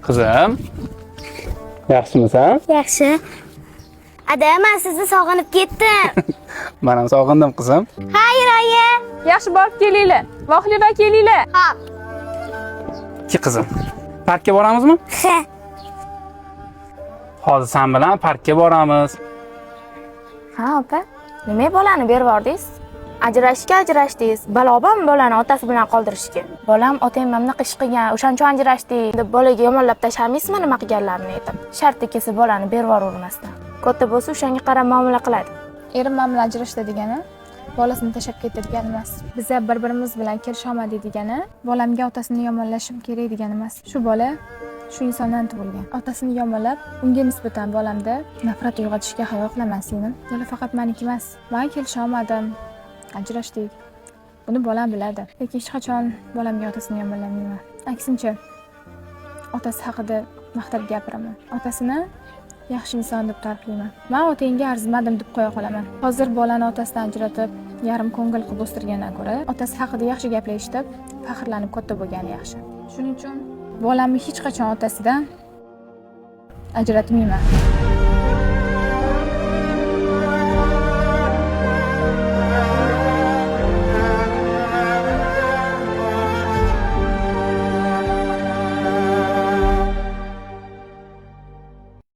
Qizim, yaxshimisan? Yaxshi. Ada, men sizni sog'inib ketdim. Men ham sog'indim, qizim. Xayr, oyi. Yaxshi borib kelinglar. Vohliba kelinglar. Xo'p. Ki qizim, parkka boramizmi? Ha. Hozir sen bilan parkka boramiz. Ha, opa. Nima bolani berib yubordingiz? Ajrashdingiz. Baloban bolani otasi bilan qoldirishga. Bolam otang mamni qish qilgan, o'shancha ajrashdik deb bolaga yomonlab tashlaymizmi nima qilganlarini aytib. Sharti kelsa bolani berib yubormasdan. Katta bo'lsa o'shanga qarab muomala qiladi. Erim men bilan ajrashdi degani bolasini tashlab ketdi degani emas. Biz bir-birimiz bilan kelisha olmadik degani, bolamga otasini yomonlashim kerak degani emas. Shu bola shu insondan tug'ilgan. Otasini yomonlab, unga nisbatan bolamda nafrat uyg'otishga hayo qilaman seni. Bola faqat meniki emas. Men kelisha olmadim. Ajrashdik. Buni bolam biladi. Lekin hech qachon bolamga otasini yomonlamayman. Aksincha, otasi haqida maqtab gapiraman. Otasini yaxshi inson deb ta'riflayman. Men otangga arzimadim deb qo'ya qolaman. Hozir bolani otasidan ajratib, yarim ko'ngil qilib o'stirgandan ko'ra, otasi haqida yaxshi gaplar eshitib, faxrlanib katta bo'lgani yaxshi. Shuning uchun bolamni hech qachon otasidan ajratmayman.